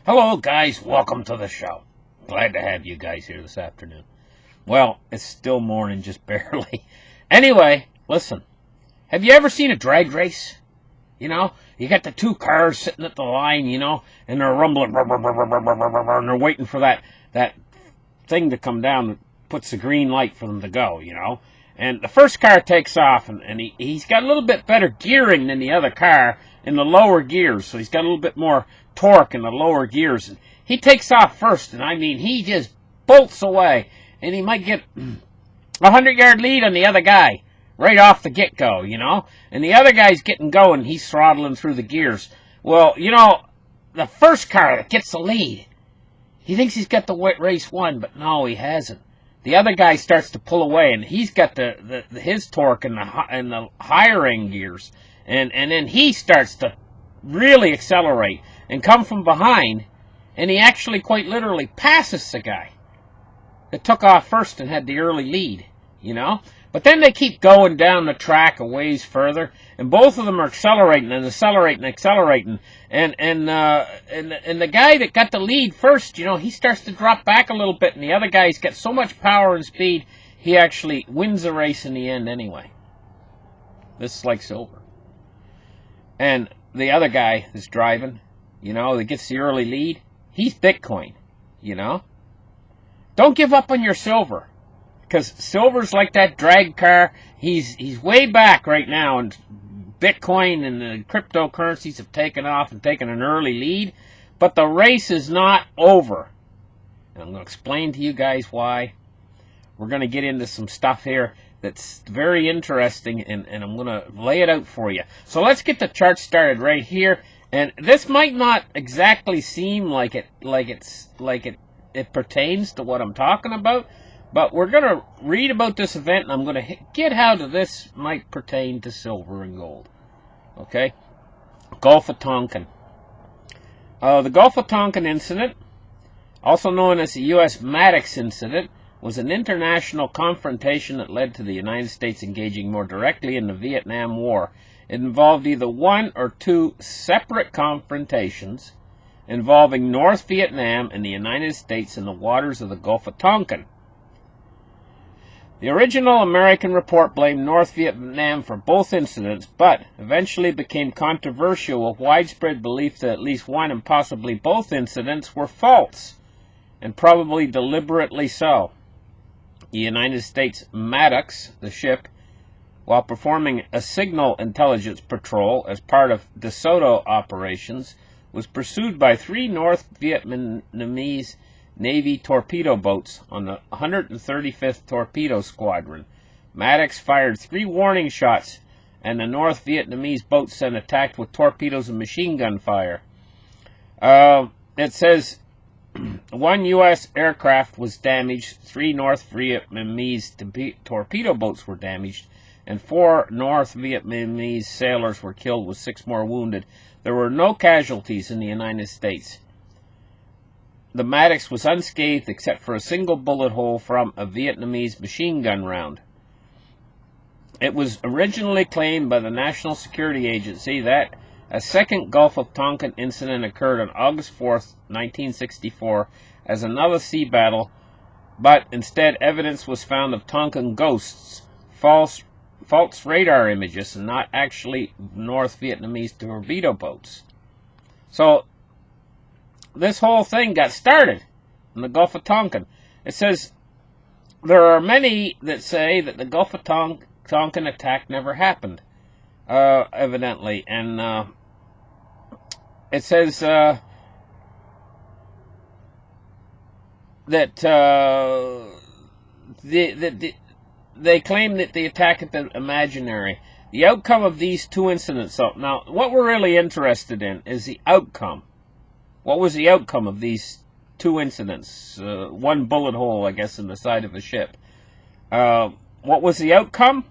Hello, guys. Welcome to the show. Glad to have you guys here this afternoon. Well, it's still morning, just barely. Anyway, listen. Have you ever seen a drag race? You know, you got the two cars sitting at the line, and they're rumbling, and they're waiting for that thing to come down that puts the green light for them to go, And the first car takes off, and he's got a little bit better gearing than the other car in the lower gears, so he's got a little bit more torque in the lower gears. And he takes off first, and he just bolts away, and he might get a 100-yard lead on the other guy right off the get-go, And the other guy's getting going, he's throttling through the gears. Well, the first car that gets the lead, he thinks he's got the race won, but no, he hasn't. The other guy starts to pull away, and he's got his torque in the higher end gears, and then he starts to really accelerate and come from behind, and he actually quite literally passes the guy that took off first and had the early lead, But then they keep going down the track a ways further, and both of them are accelerating and accelerating, and the guy that got the lead first, he starts to drop back a little bit, and the other guy's got so much power and speed, he actually wins the race in the end anyway. This is like silver. And the other guy is driving, that gets the early lead, he's Bitcoin, Don't give up on your silver. Because silver's like that drag car. He's way back right now, and Bitcoin and the cryptocurrencies have taken off and taken an early lead. But the race is not over. And I'm going to explain to you guys why. We're going to get into some stuff here that's very interesting, and I'm going to lay it out for you. So let's get the chart started right here. And this might not exactly seem like it pertains to what I'm talking about. But we're going to read about this event, and I'm going to get how this might pertain to silver and gold. Okay? Gulf of Tonkin. The Gulf of Tonkin incident, also known as the U.S. Maddox incident, was an international confrontation that led to the United States engaging more directly in the Vietnam War. It involved either one or two separate confrontations involving North Vietnam and the United States in the waters of the Gulf of Tonkin. The original American report blamed North Vietnam for both incidents, but eventually became controversial with widespread belief that at least one and possibly both incidents were false, and probably deliberately so. The United States Maddox, the ship, while performing a signal intelligence patrol as part of DeSoto operations, was pursued by three North Vietnamese Navy torpedo boats on the 135th Torpedo Squadron. Maddox fired 3 warning shots, and the North Vietnamese boats then attacked with torpedoes and machine gun fire. It says 1 U.S. aircraft was damaged, 3 North Vietnamese torpedo boats were damaged, and 4 North Vietnamese sailors were killed with 6 more wounded. There were no casualties in the United States. The Maddox was unscathed except for a single bullet hole from a Vietnamese machine gun round. It was originally claimed by the National Security Agency that a second Gulf of Tonkin incident occurred on August 4, 1964, as another sea battle, but instead evidence was found of Tonkin ghosts, false radar images, and not actually North Vietnamese torpedo boats. So this whole thing got started in the Gulf of Tonkin. It says there are many that say that the Gulf of Tonkin attack never happened, evidently, and it says that they claim that the attack had been imaginary. The outcome of these 2 incidents. So now, what we're really interested in is the outcome. What was the outcome of these 2 incidents? 1 bullet hole, I guess, in the side of a ship. What was the outcome?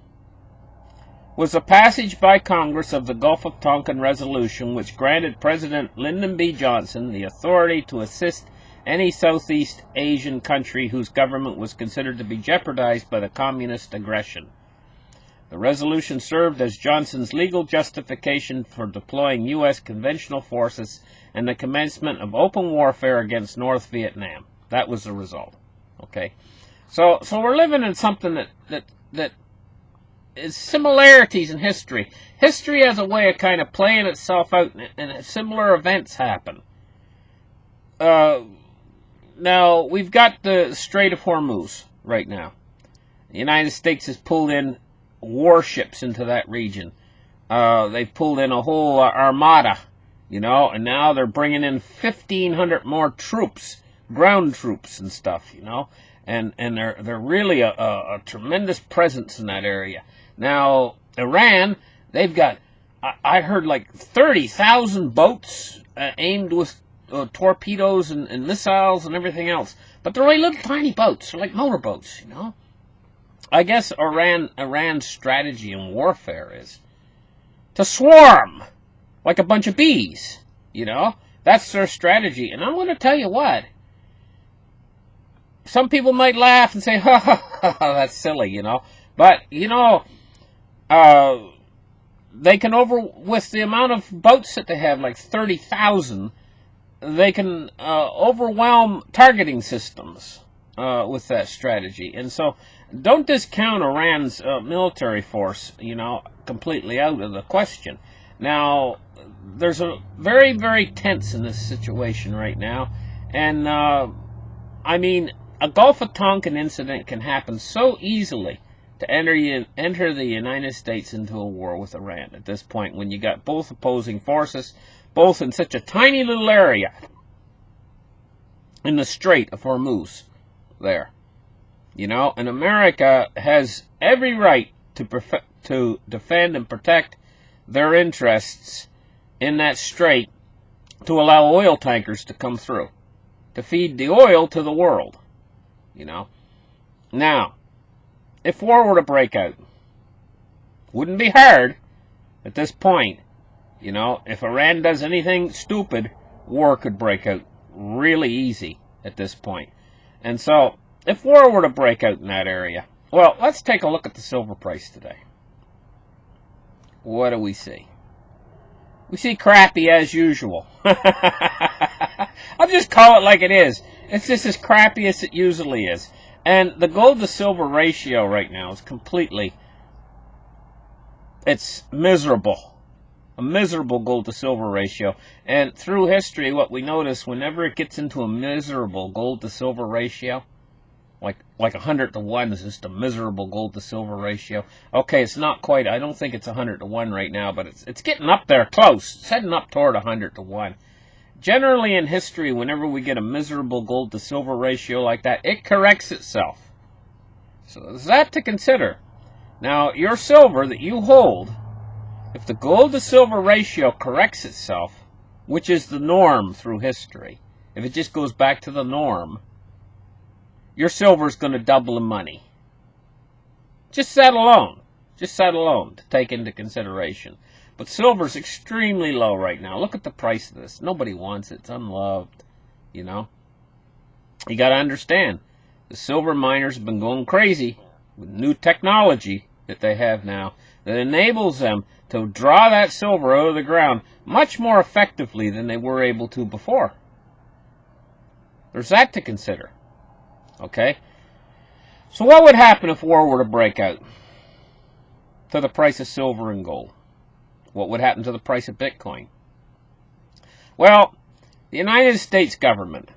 Was the passage by Congress of the Gulf of Tonkin Resolution, which granted President Lyndon B. Johnson the authority to assist any Southeast Asian country whose government was considered to be jeopardized by the communist aggression. The resolution served as Johnson's legal justification for deploying U.S. conventional forces and the commencement of open warfare against North Vietnam. That was the result. Okay, so we're living in something that is similarities in history. History has a way of kind of playing itself out, and similar events happen. Now, we've got the Strait of Hormuz right now. The United States has pulled in warships into that region. They've pulled in a whole armada, and now they're bringing in 1,500 more troops, ground troops and stuff, and they're really a tremendous presence in that area. Now, Iran, they've got, I heard, like 30,000 boats aimed with torpedoes and missiles and everything else. But they're only little tiny boats. They're like motorboats, I guess Iran's strategy in warfare is to swarm like a bunch of bees, That's their strategy. And I'm going to tell you what. Some people might laugh and say, ha, ha, ha, that's silly, But, they can with the amount of boats that they have, like 30,000, they can overwhelm targeting systems with that strategy. And so don't discount Iran's military force, completely out of the question. Now, there's a very, very tense in this situation right now. And, a Gulf of Tonkin incident can happen so easily to enter the United States into a war with Iran at this point, when you got both opposing forces, both in such a tiny little area in the Strait of Hormuz there. And America has every right to defend and protect their interests in that strait, to allow oil tankers to come through, to feed the oil to the world, Now, if war were to break out, wouldn't be hard at this point. If Iran does anything stupid, war could break out really easy at this point. And so, if war were to break out in that area, well, let's take a look at the silver price today. What do we see? We see crappy as usual. I'll just call it like it is. It's just as crappy as it usually is. And the gold to silver ratio right now is it's miserable. A miserable gold to silver ratio. And through history, what we notice, whenever it gets into a miserable gold to silver ratio, like 100 to 1 is just a miserable gold to silver ratio. Okay, it's not quite, I don't think it's 100 to 1 right now, but it's getting up there close. It's heading up toward 100 to 1. Generally in history, whenever we get a miserable gold to silver ratio like that, it corrects itself. So there's that to consider. Now, your silver that you hold, if the gold to silver ratio corrects itself, which is the norm through history, if it just goes back to the norm, your silver is going to double in money. Just that alone. Just that alone to take into consideration. But silver's extremely low right now. Look at the price of this. Nobody wants it. It's unloved. You got to understand, the silver miners have been going crazy with new technology that they have now that enables them to draw that silver out of the ground much more effectively than they were able to before. There's that to consider. Okay? So what would happen if war were to break out to the price of silver and gold? What would happen to the price of Bitcoin? Well, the United States government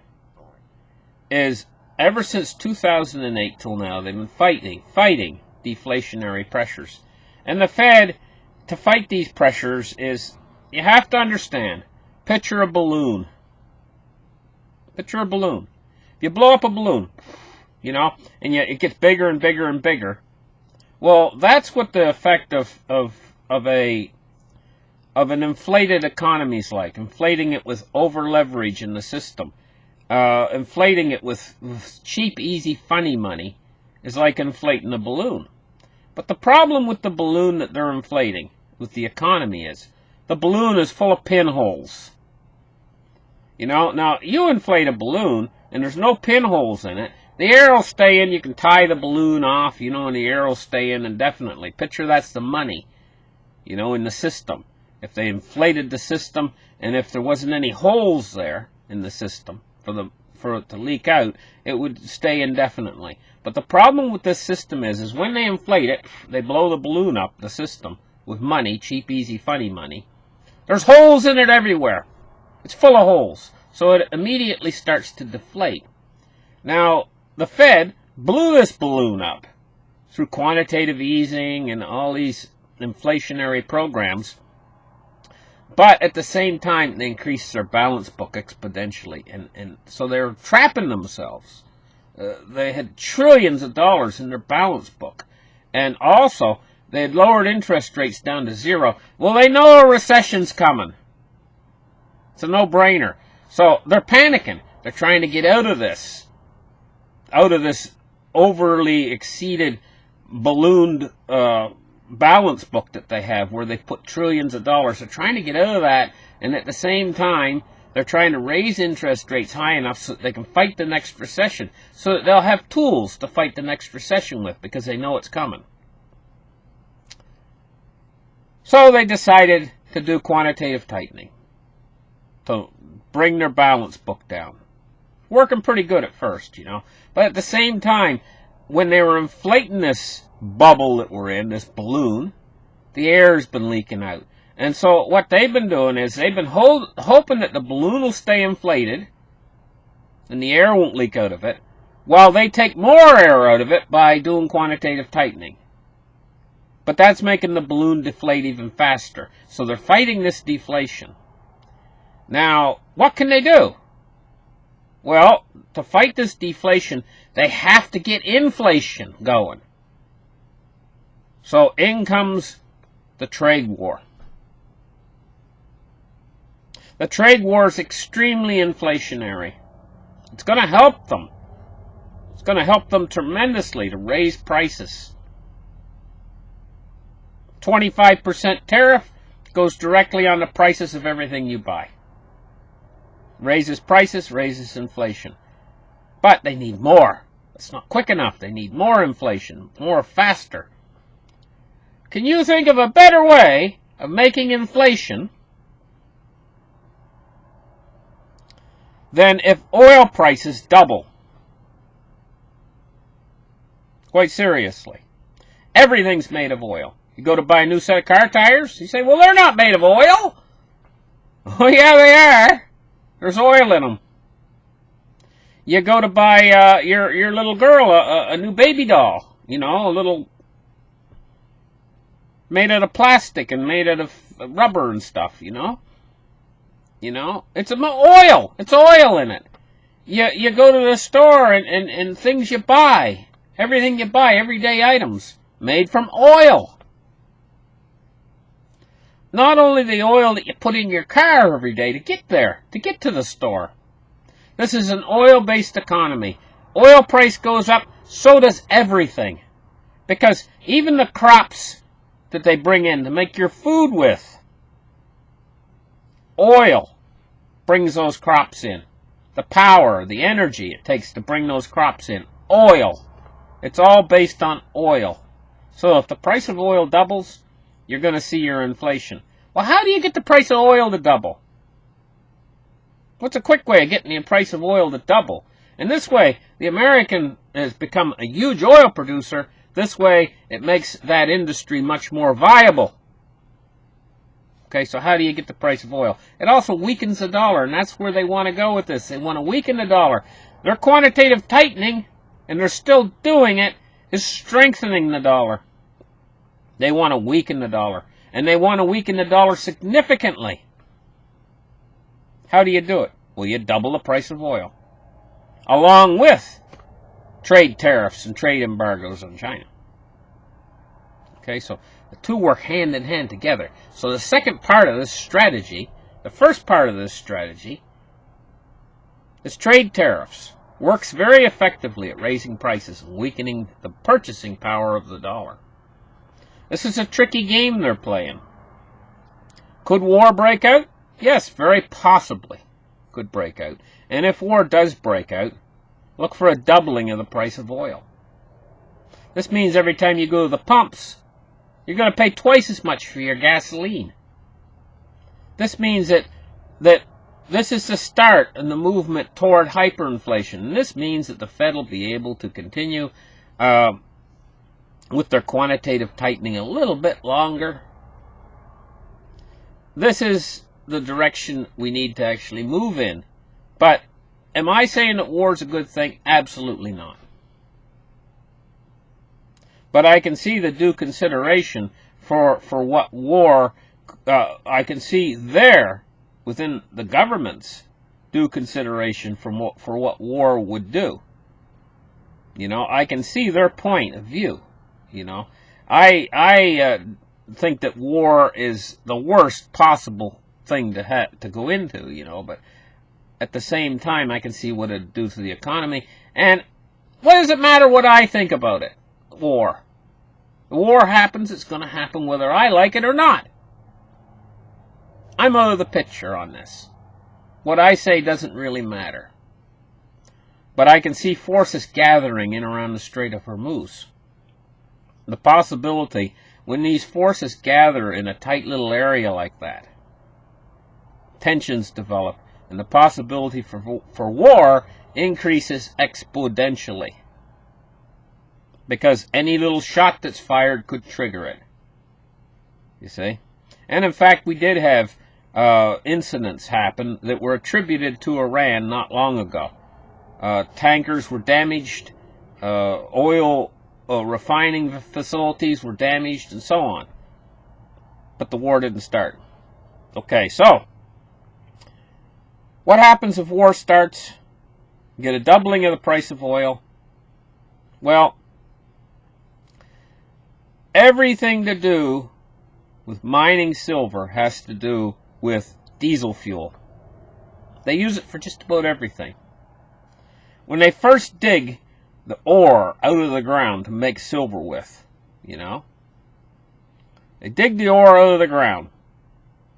is, ever since 2008 till now, they've been fighting deflationary pressures. And the Fed, to fight these pressures, is, you have to understand, picture a balloon. Picture a balloon. If you blow up a balloon, and it gets bigger and bigger and bigger, well, that's what the effect of an inflated economy is like. Inflating it with over leverage in the system. Inflating it with cheap, easy, funny money is like inflating a balloon. But the problem with the balloon that they're inflating with the economy is the balloon is full of pinholes. Now you inflate a balloon and there's no pinholes in it, The air will stay in. You can tie the balloon off, and the air will stay in indefinitely. Picture that's the money, in the system. If they inflated the system, and if there wasn't any holes there in the system for it to leak out, it would stay indefinitely. But the problem with this system is when they inflate it, they blow the balloon up, the system, with money, cheap, easy, funny money. There's holes in it everywhere. It's full of holes. So it immediately starts to deflate. Now, the Fed blew this balloon up through quantitative easing and all these inflationary programs. But at the same time, they increased their balance book exponentially. And so they're trapping themselves. They had trillions of dollars in their balance book. And also, they had lowered interest rates down to zero. Well, they know a recession's coming. It's a no-brainer. So they're panicking. They're trying to get out of this overly exceeded, ballooned balance book that they have, where they put trillions of dollars. They're trying to get out of that, and at the same time, they're trying to raise interest rates high enough so that they can fight the next recession, so that they'll have tools to fight the next recession with, because they know it's coming. So they decided to do quantitative tightening to bring their balance book down. Working pretty good at first, But at the same time, when they were inflating this bubble that we're in, this balloon, the air's been leaking out. And so what they've been doing is they've been hoping that the balloon will stay inflated and the air won't leak out of it, while they take more air out of it by doing quantitative tightening. But that's making the balloon deflate even faster. So they're fighting this deflation. Now, what can they do? Well, to fight this deflation, they have to get inflation going. So in comes the trade war. The trade war is extremely inflationary. It's going to help them. It's going to help them tremendously to raise prices. 25% tariff goes directly on the prices of everything you buy. Raises prices, raises inflation. But they need more. It's not quick enough. They need more inflation, more faster. Can you think of a better way of making inflation than if oil prices double? Quite seriously. Everything's made of oil. You go to buy a new set of car tires, you say, well, they're not made of oil. Oh, yeah, they are. There's oil in them. You go to buy your little girl a new baby doll, a little made out of plastic and made out of rubber and stuff, it's oil. It's oil in it. You go to the store and things you buy, everything you buy, everyday items, made from oil. Not only the oil that you put in your car every day to get there, to get to the store. This is an oil-based economy. Oil price goes up, so does everything. Because even the crops that they bring in to make your food with, oil brings those crops in. The power, the energy it takes to bring those crops in, oil. It's all based on oil. So if the price of oil doubles, you're going to see your inflation. Well, how do you get the price of oil to double? What's a quick way of getting the price of oil to double? And this way, the American has become a huge oil producer. This way, it makes that industry much more viable. Okay, so how do you get the price of oil? It also weakens the dollar, and that's where they want to go with this. They want to weaken the dollar. Their quantitative tightening, and they're still doing it, is strengthening the dollar. They want to weaken the dollar. And they want to weaken the dollar significantly. How do you do it? Well, you double the price of oil. Along with trade tariffs and trade embargoes on China. Okay, so the two work hand in hand together. So the second part of this strategy, the first part of this strategy, is trade tariffs. Works very effectively at raising prices and weakening the purchasing power of the dollar. This is a tricky game they're playing. Could war break out? Yes, very possibly could break out. And if war does break out, Look for a doubling of the price of oil. This means every time you go to the pumps, you're going to pay twice as much for your gasoline. This means that this is the start in the movement toward hyperinflation. And this means that the Fed will be able to continue with their quantitative tightening a little bit longer. This is the direction we need to actually move in. But am I saying that war is a good thing? Absolutely not. But I can see the due consideration for what war, I can see there, within the government's due consideration for what war would do. You know, I can see their point of view. You know, I think that war is the worst possible thing to go into. You know, but at the same time, I can see what it'd do to the economy. And what does it matter what I think about it? War. The war happens. It's going to happen whether I like it or not. I'm out of the picture on this. What I say doesn't really matter. But I can see forces gathering in around the Strait of Hormuz. The possibility, when these forces gather in a tight little area like that, tensions develop, and the possibility for war increases exponentially. Because any little shot that's fired could trigger it. You see? And in fact, we did have incidents happen that were attributed to Iran not long ago. Tankers were damaged, oil refining facilities were damaged, and so on. But the war didn't start. Okay, so what happens if war starts? You get a doubling of the price of oil. Well, everything to do with mining silver has to do with diesel fuel. They use it for just about everything. When they first dig the ore out of the ground to make silver with, you know, they dig the ore out of the ground,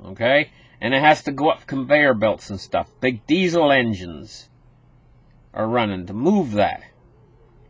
okay, and it has to go up conveyor belts and stuff. Big diesel engines are running to move that.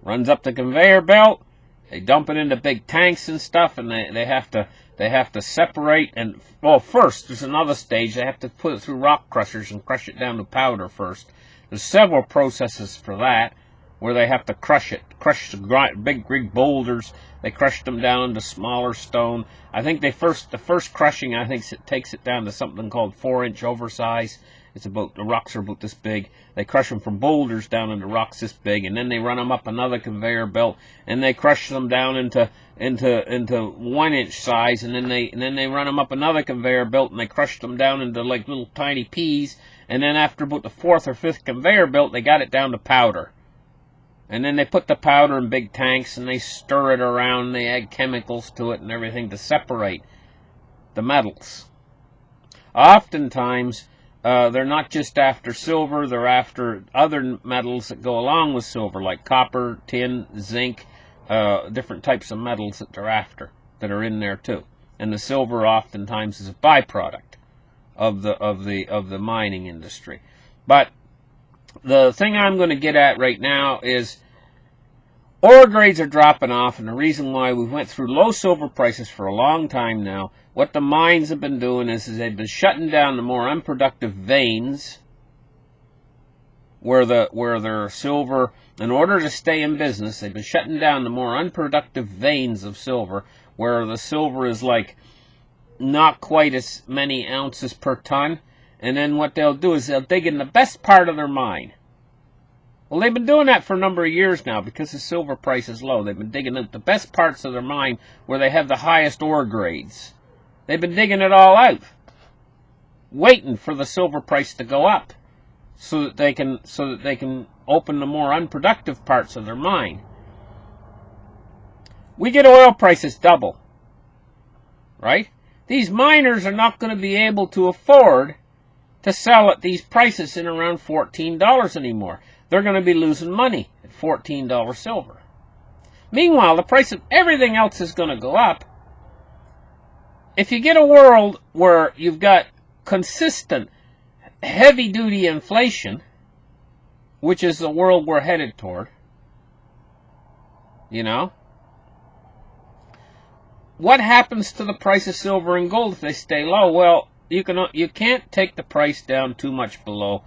Runs up the conveyor belt. They dump it into big tanks and stuff, and they have to separate. And well, first there's another stage. They have to put it through rock crushers and crush it down to powder first. There's several processes for that, where they have to crush the big boulders. They crush them down into smaller stone. I think the first crushing, I think, takes it down to something called 4-inch oversize. The rocks are about this big. They crush them from boulders down into rocks this big, and then they run them up another conveyor belt, and they crush them down into 1-inch size, and then they run them up another conveyor belt, and they crush them down into like little tiny peas, and then after about the 4th or 5th conveyor belt, they got it down to powder. And then they put the powder in big tanks, and they stir it around, and they add chemicals to it and everything to separate the metals. Oftentimes, they're not just after silver, they're after other metals that go along with silver, like copper, tin, zinc, different types of metals that they're after, that are in there too. And the silver oftentimes is a byproduct of the mining industry. But the thing I'm going to get at right now is ore grades are dropping off, and the reason why we went through low silver prices for a long time now, what the mines have been doing is they've been shutting down the more unproductive veins where their silver, in order to stay in business, they've been shutting down the more unproductive veins of silver where the silver is like not quite as many ounces per ton. And then what they'll do is they'll dig in the best part of their mine. Well, they've been doing that for a number of years now because the silver price is low. They've been digging out the best parts of their mine where they have the highest ore grades. They've been digging it all out, waiting for the silver price to go up so that they can open the more unproductive parts of their mine. We get oil prices double, right? These miners are not going to be able to afford to sell at these prices in around $14 anymore. They're going to be losing money at $14 silver. Meanwhile, the price of everything else is going to go up. If you get a world where you've got consistent, heavy-duty inflation, which is the world we're headed toward, you know, what happens to the price of silver and gold if they stay low? Well, you can't take the price down too much below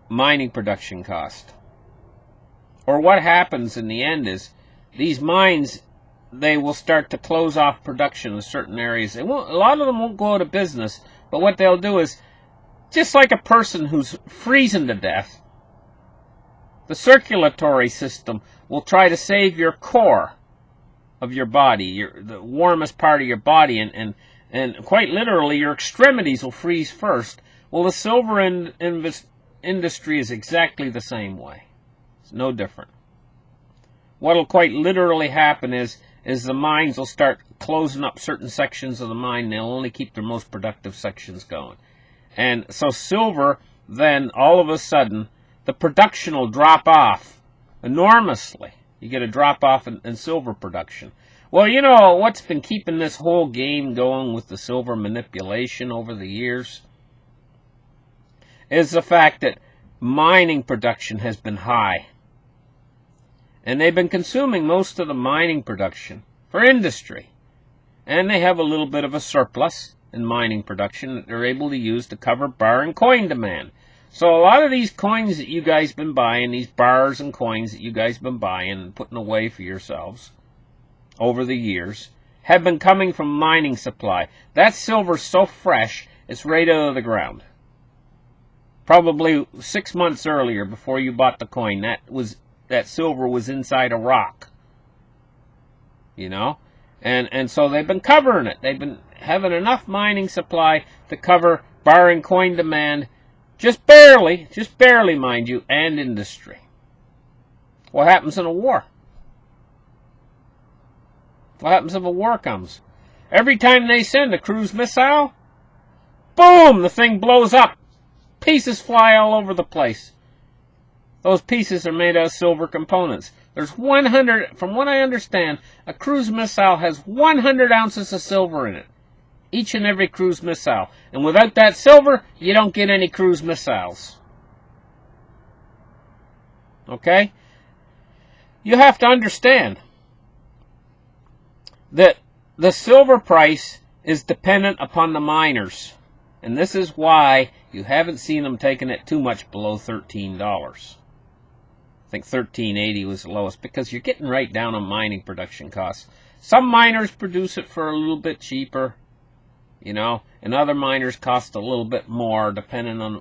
mining production cost. Or what happens in the end is these mines, they will start to close off production in certain areas. A lot of them won't go out of business, but what they'll do is, just like a person who's freezing to death, the circulatory system will try to save your core of your body, the warmest part of your body, and quite literally your extremities will freeze first. Well, the silver industry is exactly the same way. It's no different. What'll quite literally happen is the mines will start closing up certain sections of the mine. They'll only keep their most productive sections going. And so silver, then, all of a sudden, the production will drop off enormously. You get a drop-off in silver production. Well, you know what's been keeping this whole game going with the silver manipulation over the years? Is the fact that mining production has been high. And they've been consuming most of the mining production for industry. And they have a little bit of a surplus in mining production that they're able to use to cover bar and coin demand. So a lot of these coins that you guys been buying, these bars and coins that you guys been buying and putting away for yourselves over the years, have been coming from mining supply. That silver's so fresh, it's right out of the ground. Probably 6 months earlier, before you bought the coin, that silver was inside a rock. You know? And so they've been covering it. They've been having enough mining supply to cover bar and coin demand, just barely, mind you, and industry. What happens in a war? What happens if a war comes? Every time they send a cruise missile, boom, the thing blows up. Pieces fly all over the place. Those pieces are made out of silver components. There's 100, from what I understand, a cruise missile has 100 ounces of silver in it. Each and every cruise missile. And without that silver, you don't get any cruise missiles. Okay? You have to understand that the silver price is dependent upon the miners. And this is why you haven't seen them taking it too much below $13. I think $13.80 was the lowest, because you're getting right down on mining production costs. Some miners produce it for a little bit cheaper, you know, and other miners cost a little bit more, depending on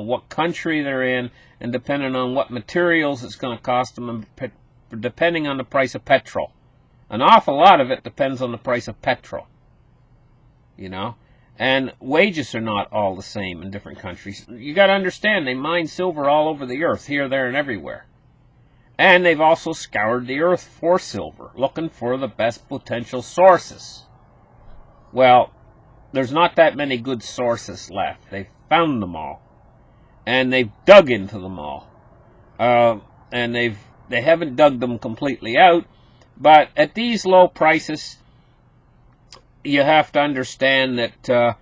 what country they're in, and depending on what materials it's going to cost them, and depending on the price of petrol. An awful lot of it depends on the price of petrol, you know. And wages are not all the same in different countries. You got to understand, they mine silver all over the earth, here, there, and everywhere. And they've also scoured the earth for silver, looking for the best potential sources. Well, there's not that many good sources left. They've found them all. And they've dug into them all. And they haven't dug them completely out. But at these low prices, you have to understand that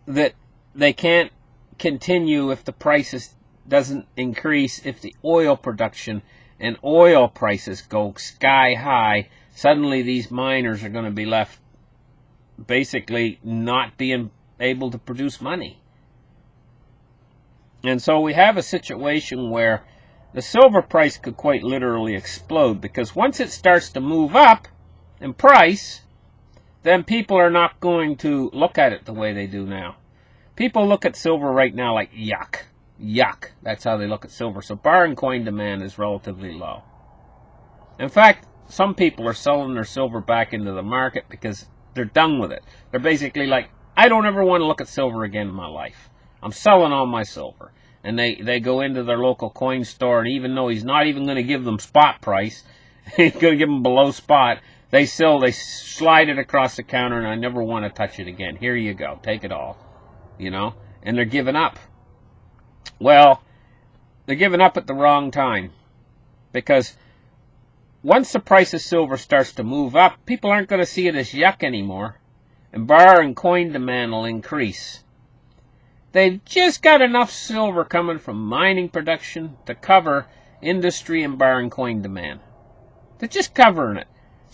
that they can't continue if the prices doesn't increase. If the oil production and oil prices go sky high, suddenly these miners are going to be left basically not being able to produce money. And so we have a situation where the silver price could quite literally explode, because once it starts to move up in price, then people are not going to look at it the way they do now. People look at silver right now like, yuck, yuck. That's how they look at silver. So bar and coin demand is relatively low. In fact, some people are selling their silver back into the market because they're done with it. They're basically like, I don't ever want to look at silver again in my life. I'm selling all my silver. And they go into their local coin store, and even though he's not even going to give them spot price, he's going to give them below spot, they slide it across the counter, and I never want to touch it again. Here you go. Take it all. You know? And they're giving up. Well, they're giving up at the wrong time. Because once the price of silver starts to move up, people aren't going to see it as yuck anymore. And bar and coin demand will increase. they've just got enough silver coming from mining production to cover industry and bar and coin demand. They're just covering it.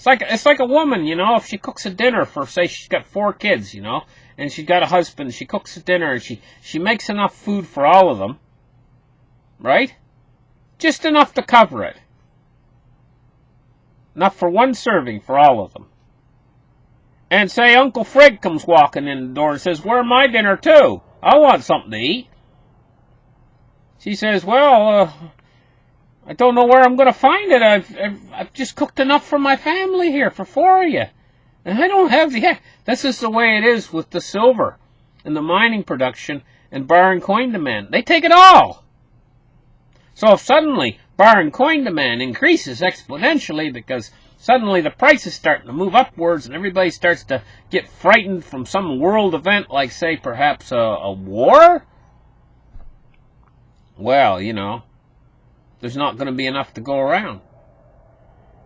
It's like a woman, you know, if she cooks a dinner for, say, she's got 4 kids, you know, and she's got a husband, she cooks a dinner, and she makes enough food for all of them, right? Just enough to cover it. Enough for one serving for all of them. And say Uncle Fred comes walking in the door and says, "Where's my dinner too? I want something to eat." She says, "Well, I don't know where I'm going to find it. I've just cooked enough for my family here, for 4 of you. And I don't have the..." This is the way it is with the silver and the mining production and bar and coin demand. They take it all. So if suddenly bar and coin demand increases exponentially because suddenly the price is starting to move upwards and everybody starts to get frightened from some world event like, say, perhaps a war, well, you know, there's not going to be enough to go around.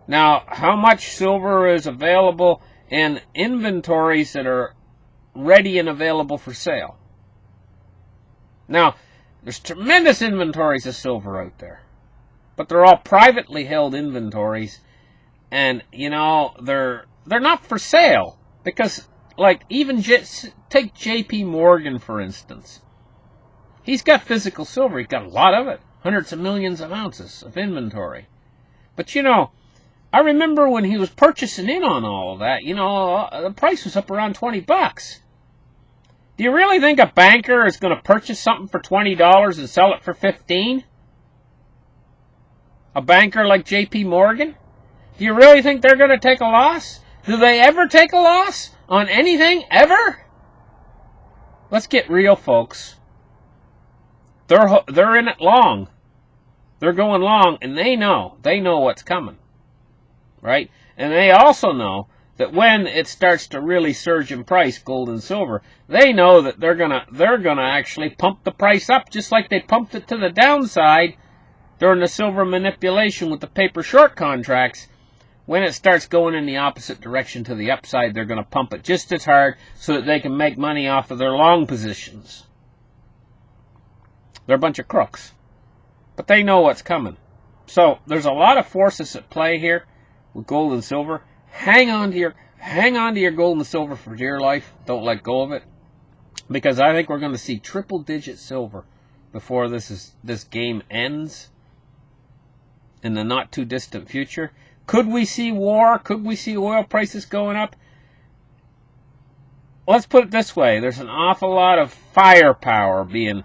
Now, how much silver is available in inventories that are ready and available for sale? Now, there's tremendous inventories of silver out there, but they're all privately held inventories, and, you know, they're not for sale because, like, even take J.P. Morgan, for instance. He's got physical silver. He's got a lot of it. Hundreds of millions of ounces of inventory. But, you know, I remember when he was purchasing in on all of that, you know, the price was up around $20. Do you really think a banker is going to purchase something for $20 and sell it for $15? A banker like J.P. Morgan? Do you really think they're going to take a loss? Do they ever take a loss on anything, ever? Let's get real, folks. They're in it long. They're going long, and they know what's coming, right? And they also know that when it starts to really surge in price, gold and silver, they know that they're gonna actually pump the price up, just like they pumped it to the downside during the silver manipulation with the paper short contracts. When it starts going in the opposite direction to the upside, they're going to pump it just as hard so that they can make money off of their long positions. They're a bunch of crooks. But they know what's coming. So there's a lot of forces at play here with gold and silver. Hang on to your gold and silver for dear life. Don't let go of it. Because I think we're going to see triple-digit silver before this game ends in the not-too-distant future. Could we see war? Could we see oil prices going up? Let's put it this way. There's an awful lot of firepower being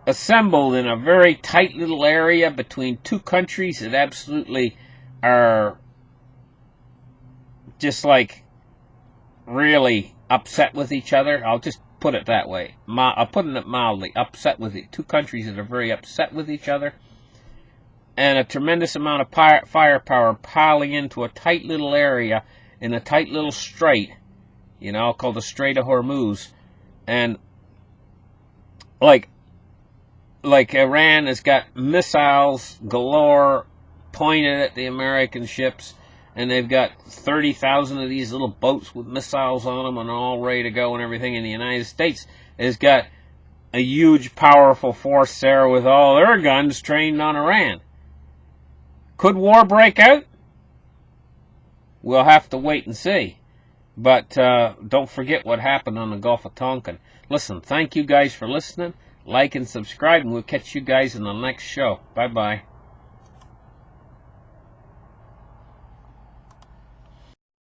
assembled in a very tight little area between two countries that absolutely are just like really upset with each other. I'll just put it that way. I'm putting it mildly. Upset with it. Two countries that are very upset with each other. And a tremendous amount of firepower piling into a tight little area in a tight little strait, you know, called the Strait of Hormuz. And like Iran has got missiles galore pointed at the American ships, and they've got 30,000 of these little boats with missiles on them and all ready to go and everything. And the United States has got a huge, powerful force there with all their guns trained on Iran. Could war break out? We'll have to wait and see. But don't forget what happened on the Gulf of Tonkin. Listen, thank you guys for listening. Like and subscribe, and we'll catch you guys in the next show. Bye-bye.